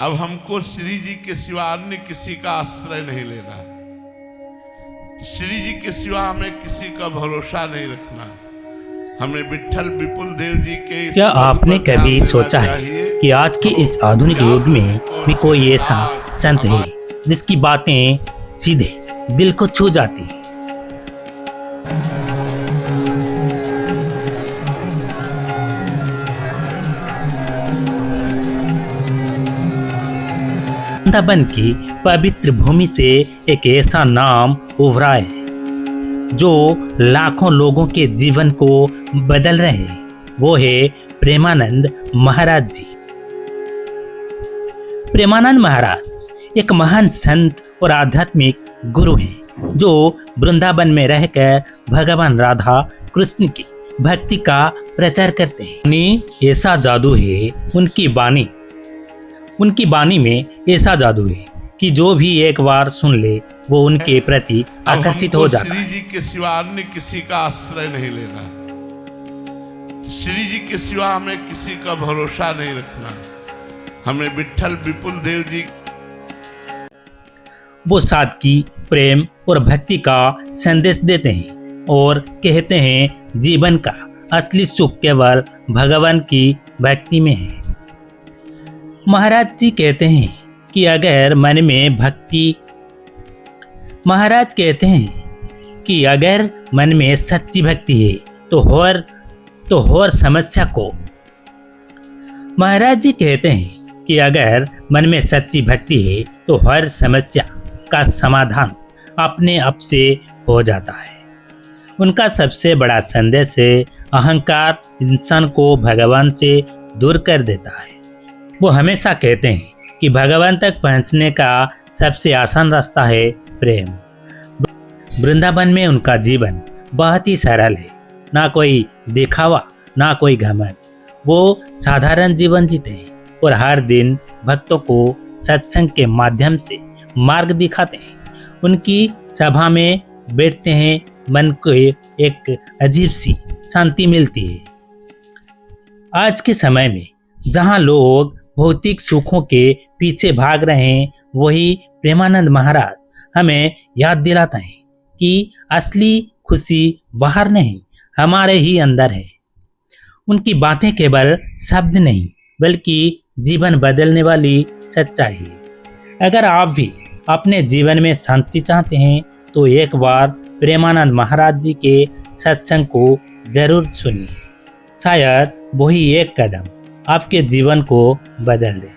अब हमको श्री जी के सिवा अन्य किसी का आश्रय नहीं लेना, श्री जी के सिवा हमें किसी का भरोसा नहीं रखना। हमें विट्ठल विपुल देव जी के क्या आपने कभी सोचा है कि आज के इस आधुनिक युग में भी कोई ऐसा संत है जिसकी बातें सीधे दिल को छू जाती हैं? वृंदावन की पवित्र भूमि से एक ऐसा नाम उभरा है जो लाखों लोगों के जीवन को बदल रहे हैं। वो है प्रेमानंद महाराज जी। प्रेमानंद महाराज एक महान संत और आध्यात्मिक गुरु हैं जो वृंदावन में रहकर भगवान राधा कृष्ण की भक्ति का प्रचार करते हैं। ऐसा जादू है उनकी बानी में ऐसा जादू है कि जो भी एक बार सुन ले वो उनके प्रति आकर्षित हो जाता है। श्री जी के सिवा अन्य किसी का आश्रय नहीं लेना, श्री जी के सिवा हमें किसी का भरोसा नहीं रखना। हमें विट्ठल विपुल देव जी वो सादगी, प्रेम और भक्ति का संदेश देते हैं और कहते हैं जीवन का असली सुख केवल भगवान की भक्ति में है। महाराज जी कहते हैं कि अगर मन में सच्ची भक्ति है तो हर समस्या को महाराज जी कहते हैं कि अगर मन में सच्ची भक्ति है तो हर समस्या का समाधान अपने आप से हो जाता है। उनका सबसे बड़ा संदेश है अहंकार इंसान को भगवान से दूर कर देता है। वो हमेशा कहते हैं कि भगवान तक पहुंचने का सबसे आसान रास्ता है प्रेम। वृंदावन में उनका जीवन बहुत ही सरल है, ना कोई दिखावा ना कोई घमंड। वो साधारण जीवन जीते हैं और हर दिन भक्तों को सत्संग के माध्यम से मार्ग दिखाते हैं। उनकी सभा में बैठते हैं, मन को एक अजीब सी शांति मिलती है। आज के समय में जहां लोग भौतिक सुखों के पीछे भाग रहे हैं, वही प्रेमानंद महाराज हमें याद दिलाता है कि असली खुशी बाहर नहीं हमारे ही अंदर है। उनकी बातें केवल शब्द नहीं बल्कि जीवन बदलने वाली सच्चाई है। अगर आप भी अपने जीवन में शांति चाहते हैं तो एक बार प्रेमानंद महाराज जी के सत्संग को जरूर सुनिए। शायद वही एक कदम आपके जीवन को बदल दे।